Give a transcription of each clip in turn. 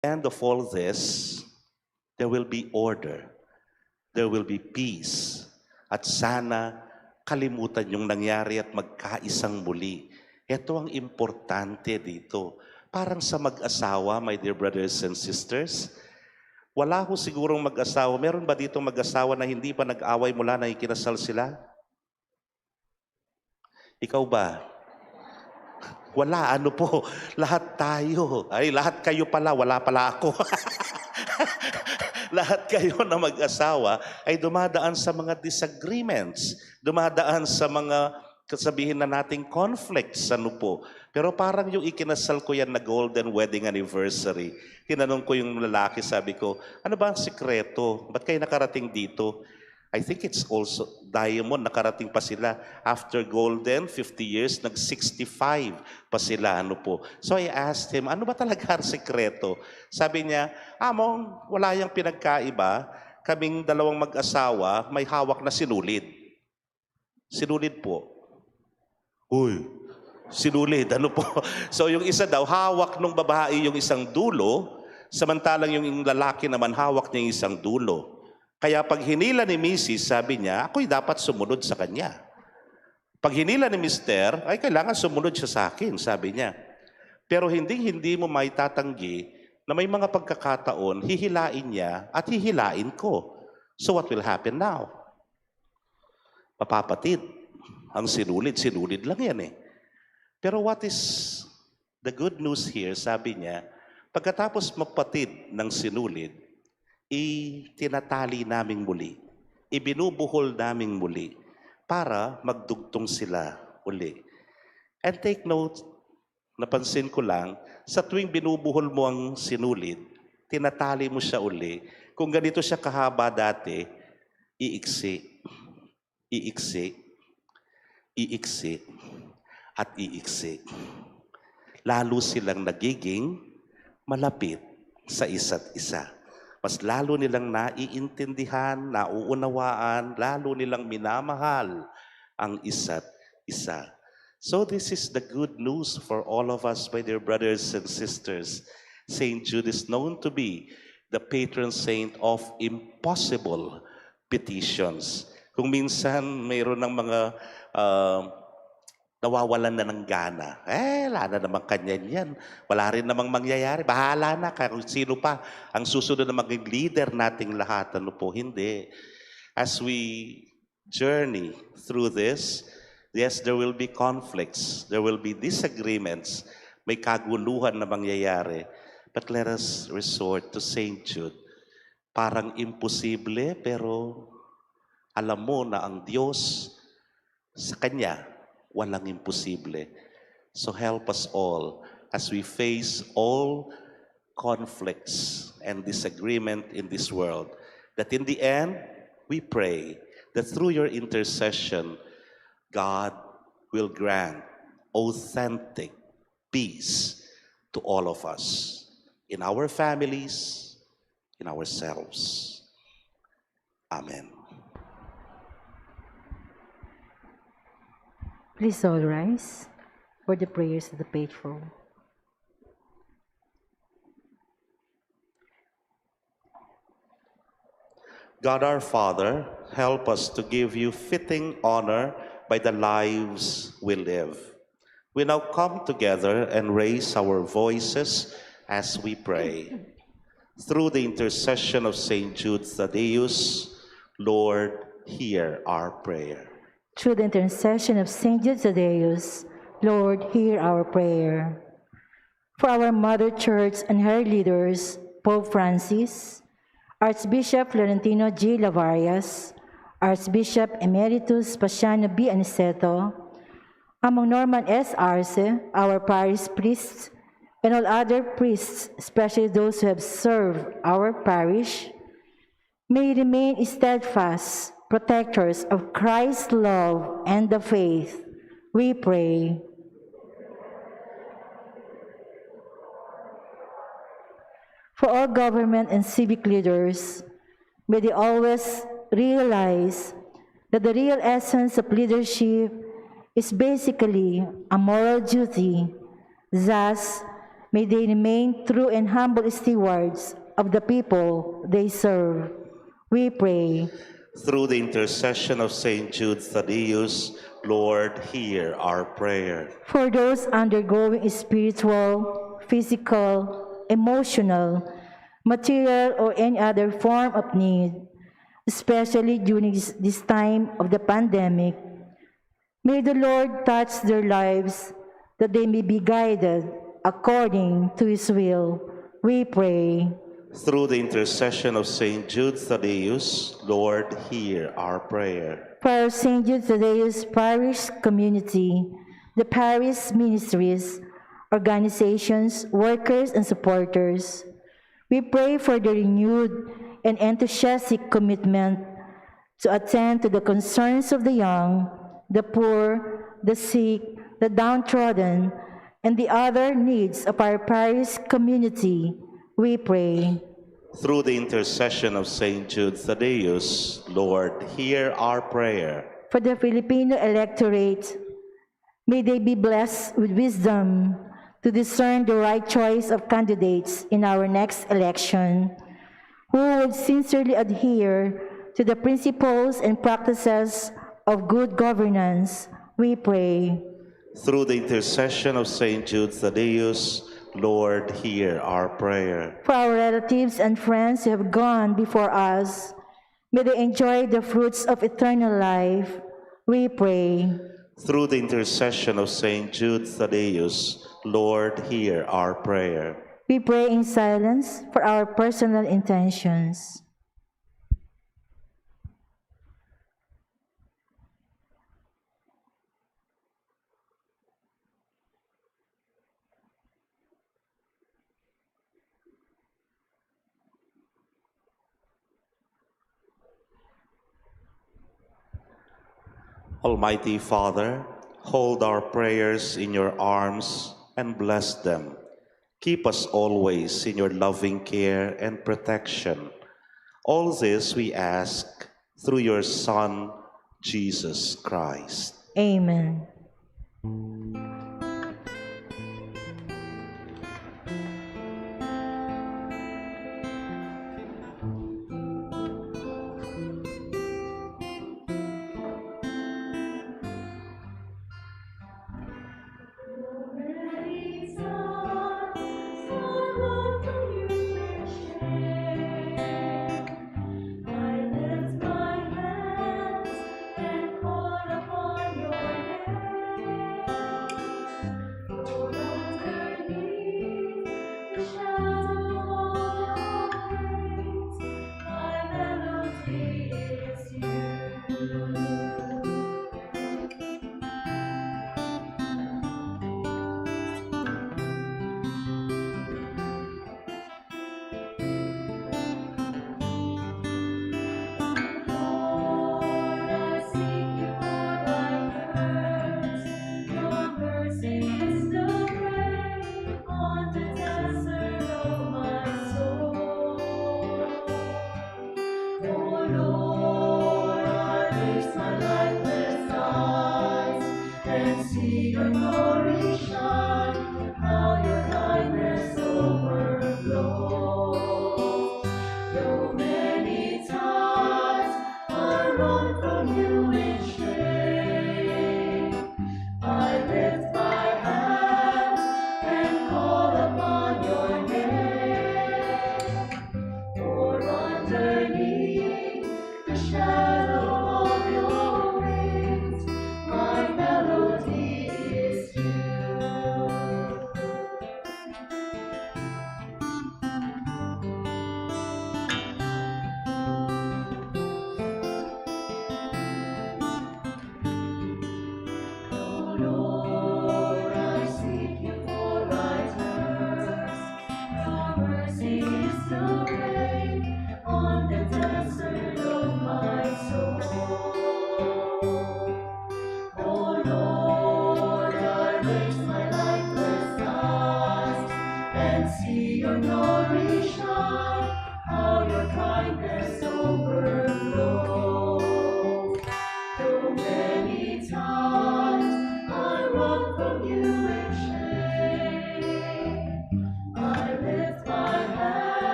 end of all this, there will be order, there will be peace, at sana kalimutan yung nangyari at magkaisang muli. Ito ang importante dito. Parang sa mag-asawa, my dear brothers and sisters, wala ho sigurong mag-asawa. Meron ba dito mag-asawa na hindi pa nag-away mula na ikinasal sila? Ikaw ba? Wala, ano po, lahat tayo. Ay, lahat kayo pala, wala pala ako. Lahat kayo na mag-asawa ay dumadaan sa mga disagreements, dumadaan sa mga, sabihin na nating conflicts, ano po. Pero parang yung ikinasal ko yan na golden wedding anniversary, tinanong ko yung lalaki, sabi ko, ano ba ang sikreto? Ba't kayo nakarating dito? I think it's also diamond, nakarating pa sila. After golden, 50 years, nag-65 pa sila, ano po. So I asked him, ano ba talaga ang sikreto? Sabi niya, Among, wala yung pinagkaiba. Kaming dalawang mag-asawa, may hawak na sinulid. Sinulid po. Uy, sinulid, ano po. So yung isa daw, hawak ng babae yung isang dulo, samantalang yung lalaki naman hawak niya yung isang dulo. Kaya pag hinila ni Mrs., sabi niya, ako'y dapat sumunod sa kanya. Pag hinila ni Mr., ay kailangan sumunod siya sa akin, sabi niya. Pero hindi mo may tatanggi na may mga pagkakataon, hihilain niya at hihilain ko. So what will happen now? Papapatid. Ang sinulid lang yan eh. Pero what is the good news here, sabi niya, pagkatapos magpatid ng sinulid, itinatali naming muli, ibinubuhol naming muli para magdugtong sila uli. And take note, napansin ko lang, sa tuwing binubuhol mo ang sinulid, tinatali mo siya uli. Kung ganito siya kahaba dati, iiksi, iiksi, iiksi, at iiksi. Lalo silang nagiging malapit sa isa't isa. Mas lalo nilang naiintindihan, nauunawaan, lalo nilang minamahal ang isa't isa. So this is the good news for all of us, my dear brothers and sisters. Saint Jude is known to be the patron saint of impossible petitions. Kung minsan mayroon ng mga nawawalan na ng gana. Wala na namang kanyan yan. Wala rin namang mangyayari. Bahala na kung sino pa ang susunod na maging leader nating lahat. Ano po, hindi. As we journey through this, yes, there will be conflicts. There will be disagreements. May kaguluhan na mangyayari. But let us resort to Saint Jude. Parang imposible, pero alam mo na ang Diyos sa Kanya, walang imposible. So help us all as we face all conflicts and disagreement in this world, that in the end, we pray that through your intercession, God will grant authentic peace to all of us, in our families, in ourselves. Amen. Please all rise for the prayers of the faithful. God our Father, help us to give you fitting honor by the lives we live. We now come together and raise our voices as we pray. Through the intercession of Saint Jude Thaddeus, Lord, hear our prayer. Through the intercession of Saint Jude Thaddeus, Lord, hear our prayer. For our Mother Church and her leaders, Pope Francis, Archbishop Florentino G. Lavarias, Archbishop Emeritus Paciano B. Aniceto, among Norman S. Arce, our parish priests, and all other priests, especially those who have served our parish, may remain steadfast protectors of Christ's love and the faith. We pray. For all government and civic leaders, may they always realize that the real essence of leadership is basically a moral duty. Thus, May they remain true and humble stewards of the people they serve. We pray. Through the intercession of Saint Jude Thaddeus, Lord, hear our prayer. For those undergoing spiritual, physical, emotional, material, or any other form of need, especially during this time of the pandemic, may the Lord touch their lives that they may be guided according to His will. We pray. Through the intercession of Saint Jude Thaddeus, Lord, hear our prayer. For our St. Jude Thaddeus Parish community, the parish ministries, organizations, workers, and supporters, we pray for the renewed and enthusiastic commitment to attend to the concerns of the young, the poor, the sick, the downtrodden, and the other needs of our parish community. We pray. Through the intercession of Saint Jude Thaddeus, Lord, hear our prayer. For the Filipino electorate, may they be blessed with wisdom to discern the right choice of candidates in our next election, who would sincerely adhere to the principles and practices of good governance. We pray. Through the intercession of Saint Jude Thaddeus, Lord, hear our prayer. For our relatives and friends who have gone before us, may they enjoy the fruits of eternal life. We pray. Through the intercession of Saint Jude Thaddeus, Lord, hear our prayer. We pray in silence for our personal intentions. Almighty Father, hold our prayers in your arms and bless them. Keep us always in your loving care and protection. All this we ask through your Son, Jesus Christ. Amen.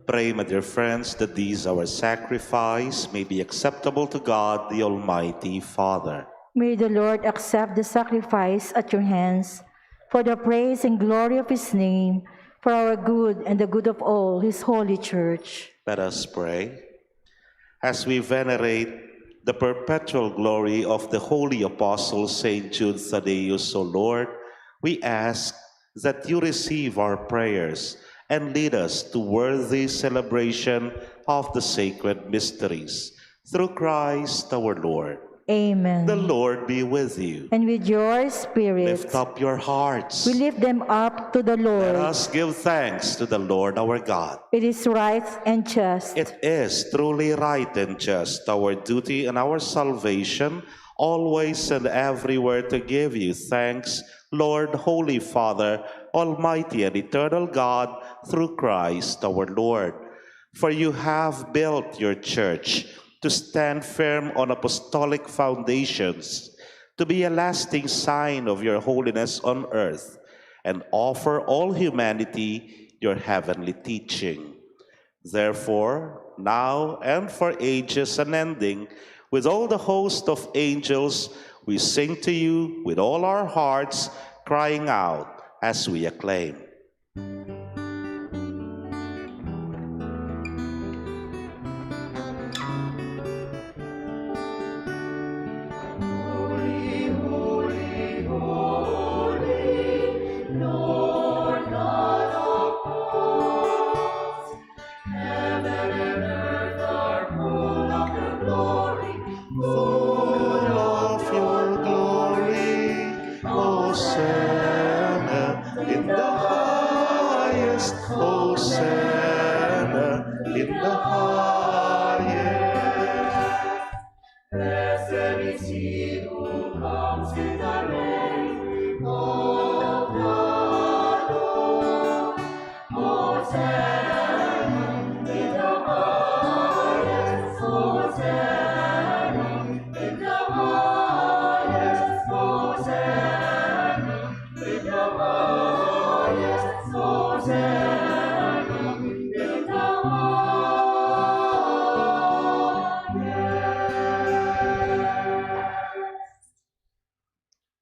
Pray, my dear friends, that these our sacrifice may be acceptable to God, the Almighty Father. May the Lord accept the sacrifice at your hands for the praise and glory of his name, for our good and the good of all his holy church. Let us pray. As we venerate the perpetual glory of the holy apostle Saint Jude Thaddeus, O Lord, we ask that you receive our prayers and lead us to worthy celebration of the sacred mysteries. Through Christ our Lord. Amen. The Lord be with you. And with your spirit, Lift up your hearts. we lift them up to the Let Lord. us give thanks to the Lord our God. It is right and just. It is truly right and just, our duty and our salvation, always and everywhere to give you thanks, Lord, Holy Father, Almighty and eternal God, through Christ our Lord. For you have built your church to stand firm on apostolic foundations, to be a lasting sign of your holiness on earth, and offer all humanity your heavenly teaching. Therefore, now and for ages unending, with all the host of angels, we sing to you with all our hearts, crying out as we acclaim.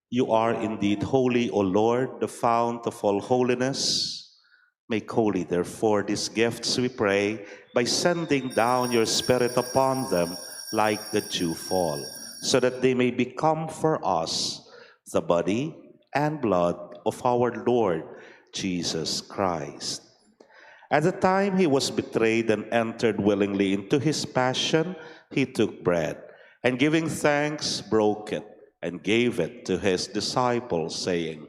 You are indeed holy, O Lord, the fount of all holiness. Make holy, therefore, these gifts, we pray, by sending down your Spirit upon them like the dew fall, so that they may become for us the body and blood of our Lord Jesus Christ. At the time he was betrayed and entered willingly into his passion, he took bread, and giving thanks, broke it, and gave it to his disciples, saying,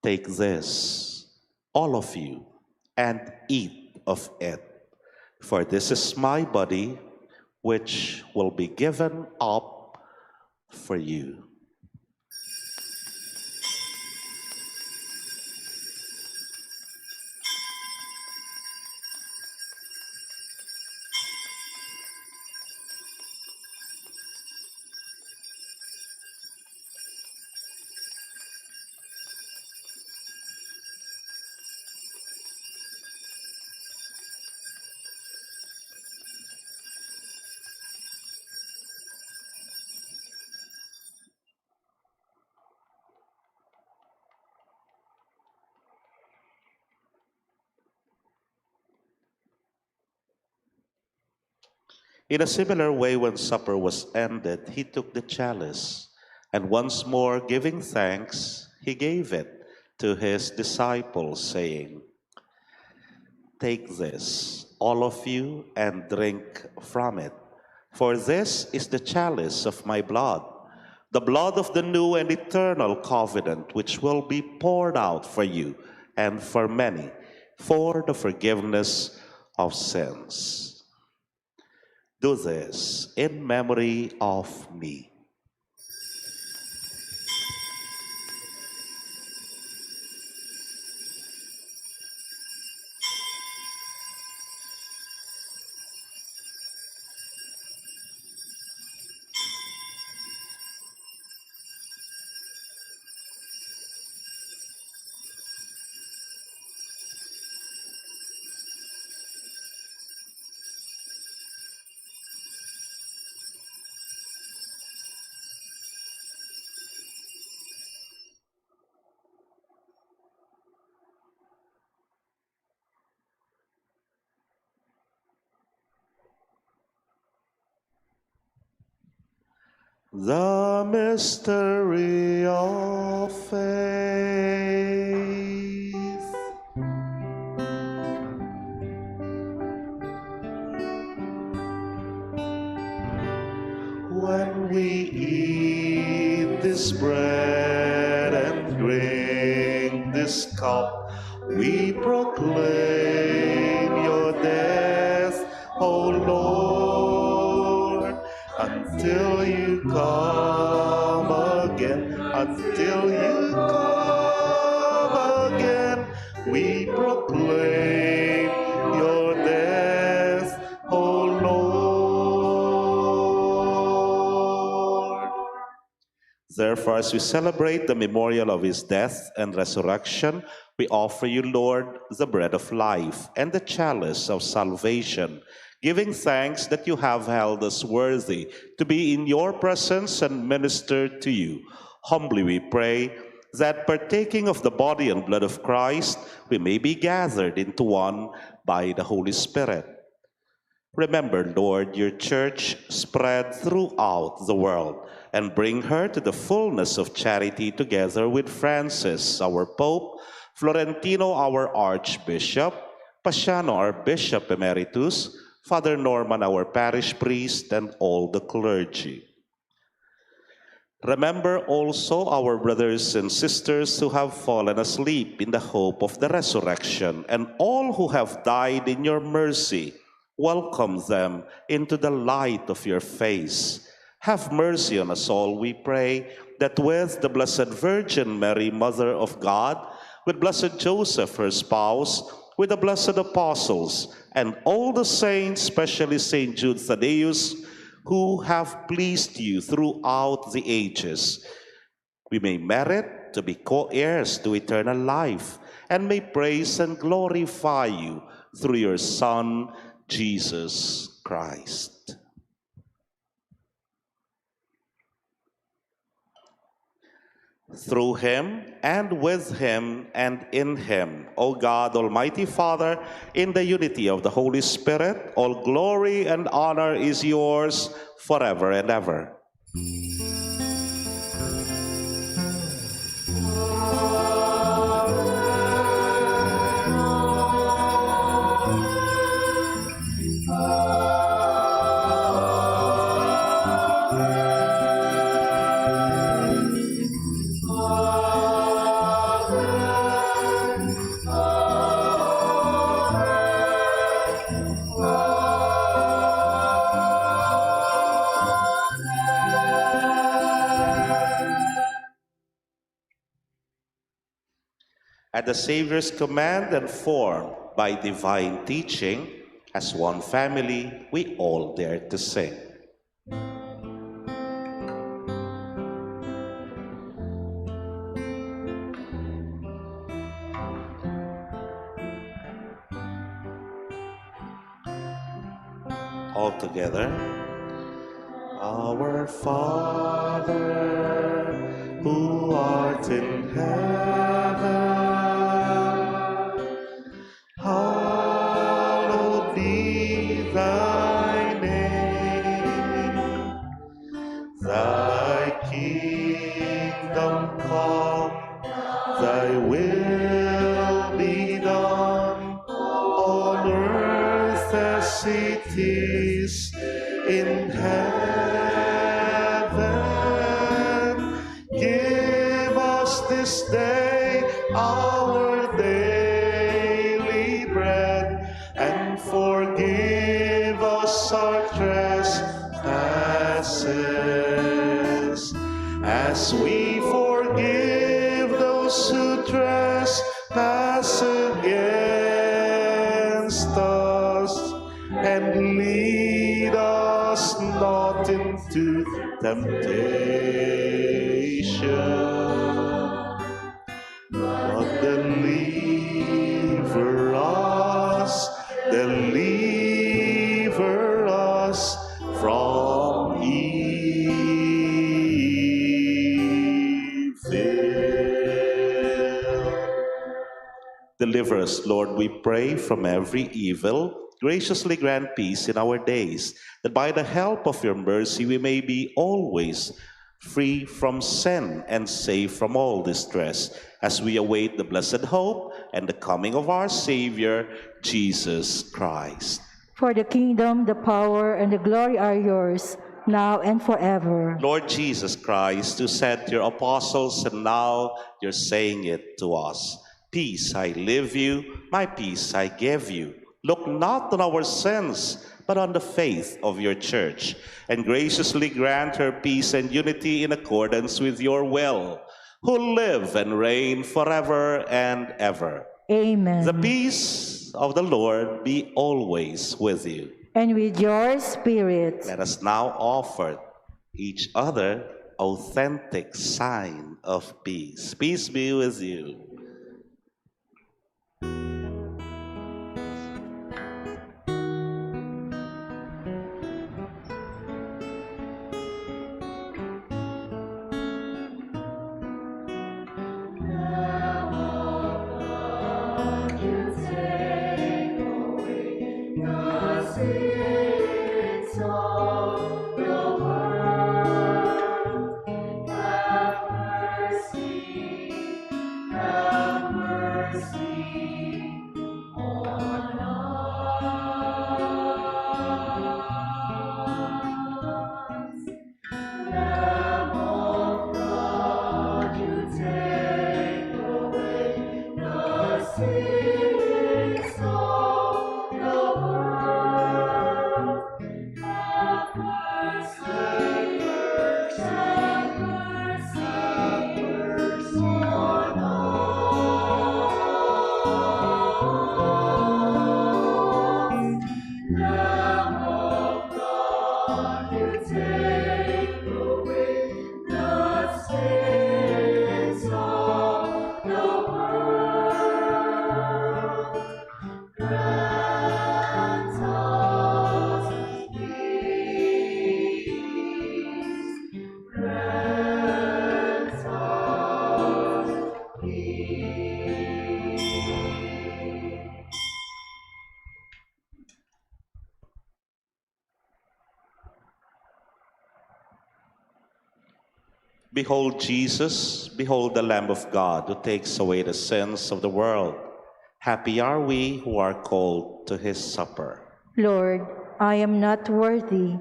"Take this, all of you, and eat of it, for this is my body, which will be given up for you." In a similar way, when supper was ended, he took the chalice, and once more giving thanks, he gave it to his disciples, saying, "Take this, all of you, and drink from it, for this is the chalice of my blood, the blood of the new and eternal covenant, which will be poured out for you and for many, for the forgiveness of sins. Do this in memory of me." The mystery of faith. When we eat this bread and drink this cup, we proclaim your death, O Lord, until you come again, until you come again. We proclaim your death, O Lord. Therefore, as we celebrate the memorial of his death and resurrection, we offer you, Lord, the bread of life and the chalice of salvation, giving thanks that you have held us worthy to be in your presence and minister to you. Humbly we pray that, partaking of the body and blood of Christ, we may be gathered into one by the Holy Spirit. Remember, Lord, your church spread throughout the world, and bring her to the fullness of charity together with Francis, our Pope, Florentino, our Archbishop, Pasiano, our Bishop Emeritus, Father Norman, our parish priest, and all the clergy. Remember also our brothers and sisters who have fallen asleep in the hope of the resurrection, and all who have died in your mercy. Welcome them into the light of your face. Have mercy on us all, we pray, that with the Blessed Virgin Mary, Mother of God, with Blessed Joseph, her spouse, with the blessed apostles, and all the saints, especially Saint Jude Thaddeus, who have pleased you throughout the ages, we may merit to be co-heirs to eternal life, and may praise and glorify you through your Son, Jesus Christ. Through him, and with him, and in him, O God, Almighty Father, in the unity of the Holy Spirit, all glory and honor is yours forever and ever. At the Savior's command and formed by divine teaching, as one family, we all dare to sing. All together. Our Father, who art in heaven, hallowed be thy name. Thy kingdom come, thy will be done, on earth as it is in heaven. Give us this day our daily bread, and forgive us our trespasses, as we forgive those who trespass against us. And lead us not into temptation, but deliver us from evil. Deliver us, Lord, we pray, from every evil. graciously grant peace in our days, that by the help of your mercy we may be always free from sin and safe from all distress, as we await the blessed hope and the coming of our Savior, Jesus Christ. For the kingdom, the power, and the glory are yours, now and forever. Lord Jesus Christ, who said to your apostles, and now you're saying it to us, peace I leave you, my peace I give you. Look not on our sins, but on the faith of your church, and graciously grant her peace and unity in accordance with your will, who live and reign forever and ever. Amen. The peace of the Lord be always with you. And with your spirit. Let us now offer each other authentic sign of peace. Peace be with you. Behold Jesus, behold the Lamb of God who takes away the sins of the world. Happy are we who are called to his supper. Lord, I am not worthy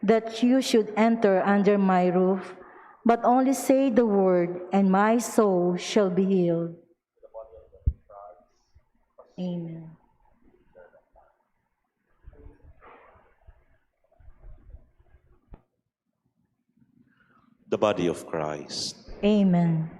that you should enter under my roof, but only say the word, and my soul shall be healed. Amen. The body of Christ. Amen.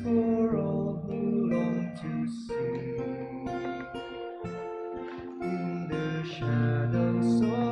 For all who long to see in the shadows of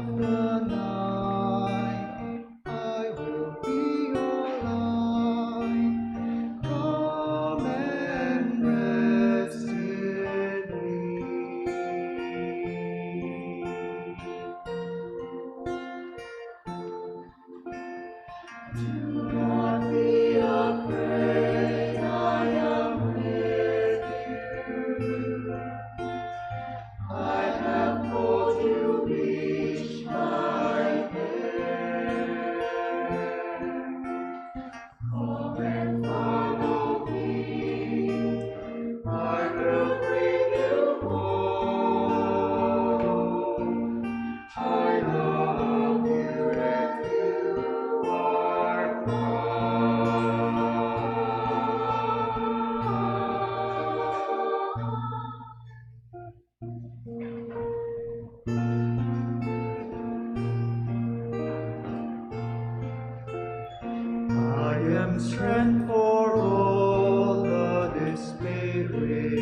I am strength for all the despairing.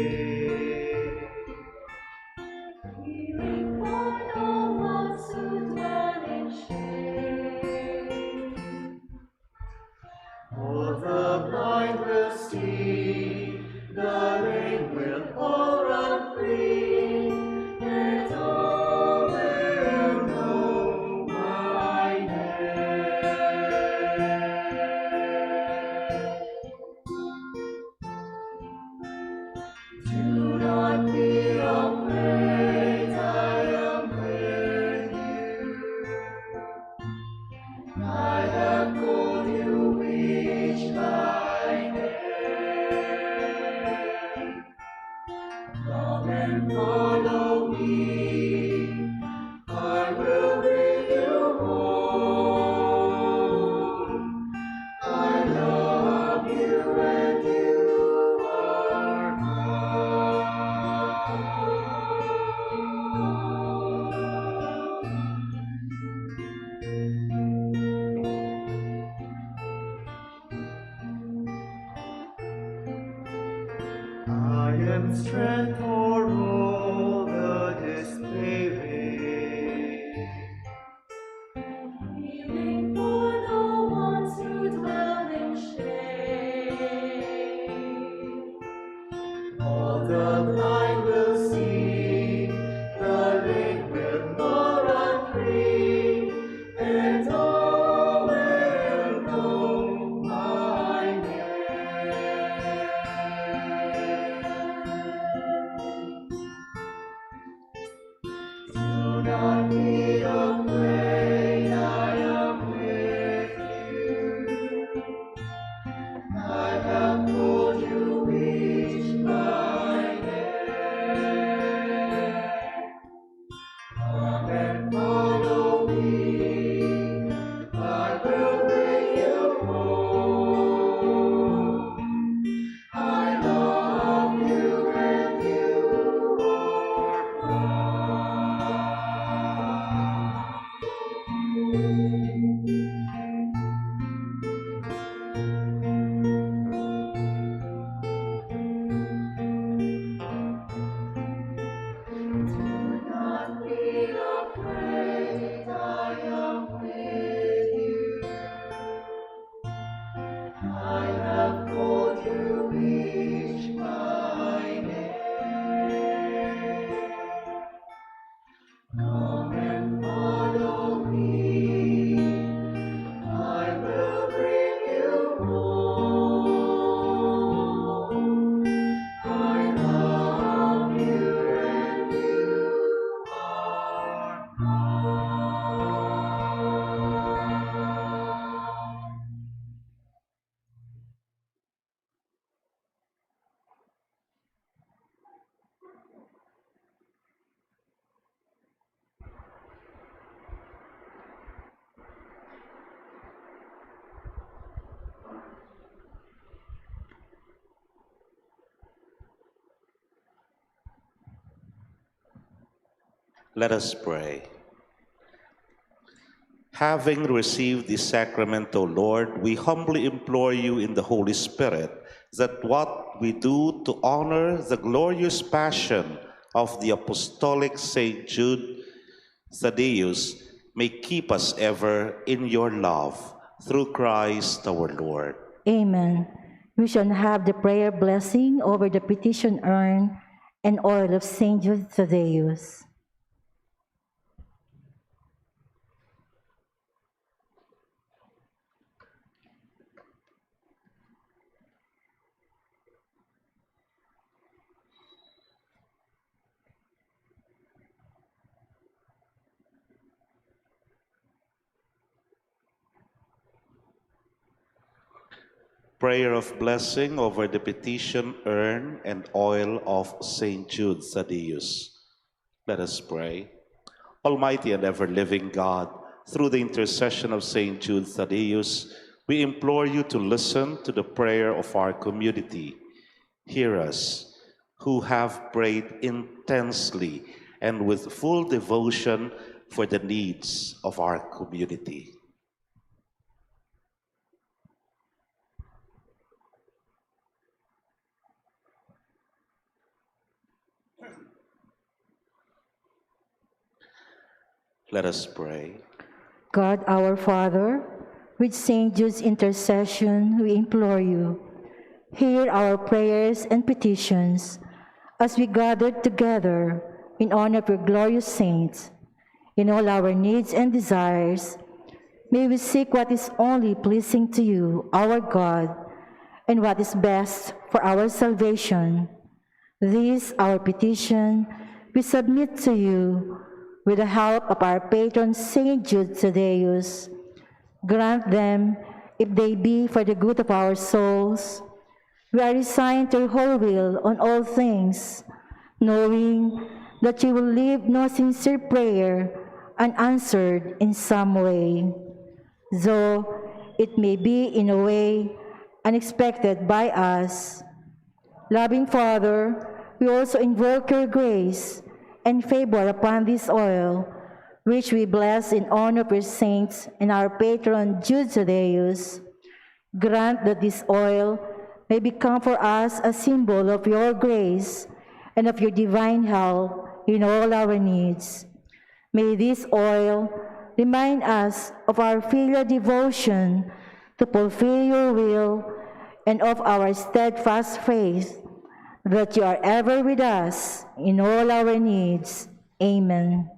Healing for the ones who dwell in shame. All the blind will see, the lame will all run free, and all will know my name. Do not be afraid, I am with you. I have called you each by name. Come and follow me, I will bring you home. I love you and you are I am strength for all the despairing. Healing for the ones who dwell in shame. All the blind will see, the lame will all run free, and all will know my name. Do not be afraid, I am with you. I have called you each by name. Come and follow me, I will bring you home. I love you and you are Do not be afraid, I am with you. I have called you each by name. Come and follow me, I will bring you home. I love you and you are mine. Let us pray. Having received this sacrament, O Lord, we humbly implore you in the Holy Spirit that what we do to honor the glorious passion of the Apostolic Saint Jude Thaddeus may keep us ever in your love, through Christ our Lord. Amen. We shall have the prayer blessing over the petition urn and oil of Saint Jude Thaddeus. Prayer of blessing over the petition urn and oil of Saint Jude Thaddeus. Let us pray. Almighty and ever-living God, through the intercession of Saint Jude Thaddeus, we implore you to listen to the prayer of our community. Hear us, who have prayed intensely and with full devotion for the needs of our community. Let us pray. God our Father, with Saint Jude's intercession, we implore you, hear our prayers and petitions as we gather together in honor of your glorious saints. In all our needs and desires, may we seek what is only pleasing to you, our God, and what is best for our salvation. This, our petition, we submit to you with the help of our patron Saint Jude Thaddeus. Grant them, if they be for the good of our souls. We are resigned to your whole will on all things, knowing that you will leave no sincere prayer unanswered in some way, though it may be in a way unexpected by us. Loving Father, we also invoke your grace and favor upon this oil, which we bless in honor of your saints and our patron Jude Thaddeus. Grant that this oil may become for us a symbol of your grace and of your divine help in all our needs. May this oil remind us of our filial devotion to fulfill your will and of our steadfast faith that you are ever with us in all our needs. Amen.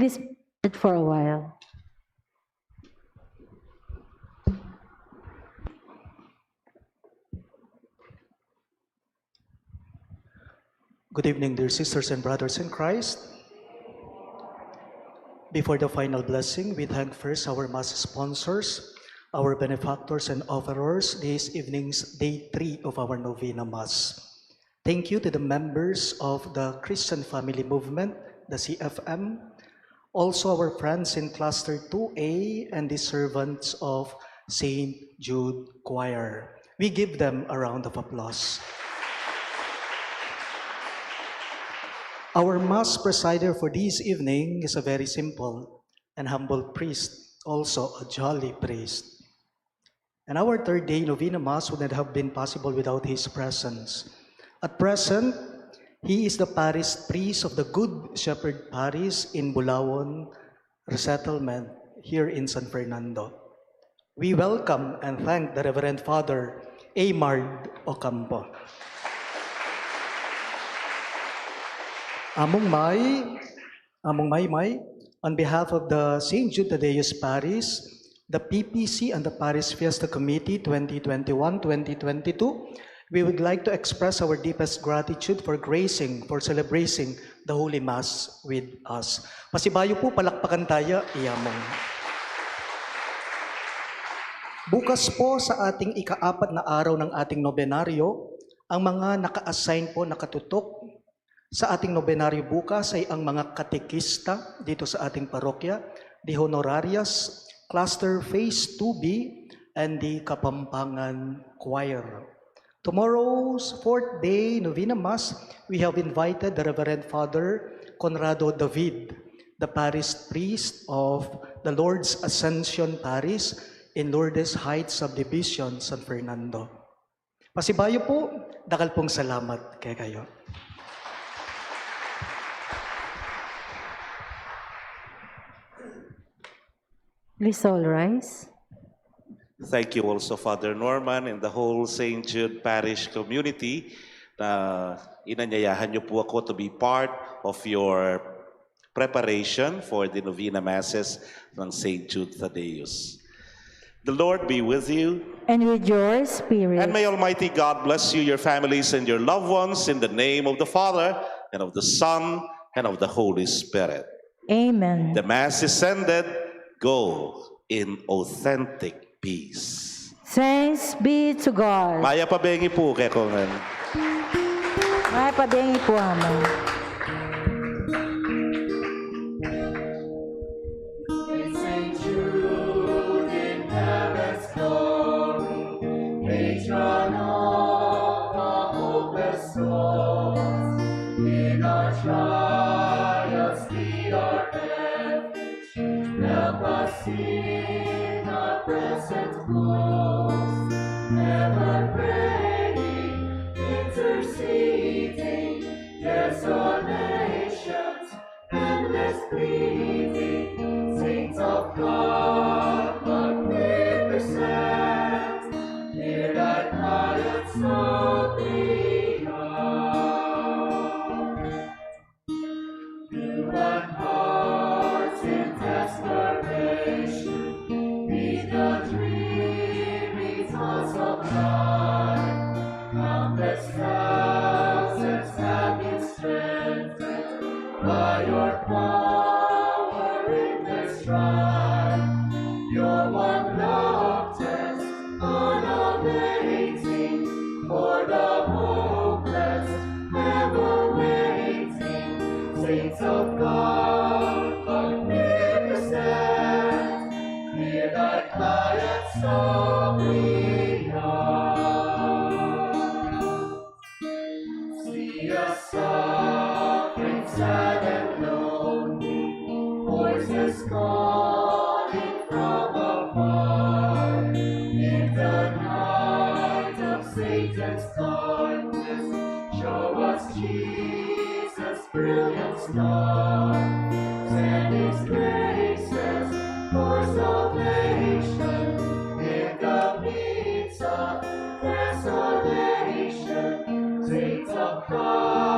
Please sit for a while. Good evening, dear sisters and brothers in Christ. Before the final blessing, we thank first our Mass sponsors, our benefactors and offerers, this evening's day 3 of our Novena Mass. Thank you to the members of the Christian Family Movement, the CFM, also our friends in Cluster 2A and the servants of St. Jude Choir. We give them a round of applause. Our Mass presider for this evening is a very simple and humble priest, also a jolly priest. And our third day Novena Mass would not have been possible without his presence. At present, he is the parish priest of the Good Sheperd Parish in Bulaon Resettlement here in San Fernando. We welcome and thank the Reverend Father Eymard Ocampo. Among May, on behalf of the St. Jude Thaddeus Parish, the PPC and the Parish Fiesta Committee 2021-2022, we would like to express our deepest gratitude for celebrating the Holy Mass with us. Pasibayo po, palakpakan tayo, iyamong. Bukas po sa ating ika-4 na araw ng ating nobenaryo, ang mga naka-assign po, nakatutok sa ating nobenaryo bukas ay ang mga katekista dito sa ating parokya, the honorarias, cluster phase 2B, and the Kapampangan Choir. Tomorrow's 4th day Novena Mass, we have invited the Reverend Father Conrado David, the parish priest of the Lord's Ascension Parish in Lourdes Heights Subdivision, San Fernando. Pasibayo po, dakal pong salamat kay kayo. Please all rise. Thank you also, Father Norman, and the whole St. Jude Parish community na inanyayahan niyo po ako to be part of your preparation for the Novena Masses ng St. Jude Thaddeus. The Lord be with you. And with your spirit. And may Almighty God bless you, your families, and your loved ones in the name of the Father, and of the Son, and of the Holy Spirit. Amen. The Mass is ended. Go in authentic peace. Thanks be to God. Maya pabengi po kay Kongan. May pabengi po amin. In St. Jude in heaven's glory, patron of the hopeless souls, in our trials be our refuge, help us in our present woes, ever praying, interceding, yes, all nations, endless pleading, saints of God, magnificent, hear thy quiet soul beyond. Human hearts in desperation, be the dreary thoughts of life, countless thousands have been strengthened by your power in their strife. Your one love test, unamazing, for the hopeless, ever waiting, saints of God, magnificent, hear thy quiet song beyond. See us suffering, sad and lonely, voices calling from afar. In the night of Satan's darkness, show us Jesus' brilliant star. Send his graces for salvation in the midst of desolation. Saints of God,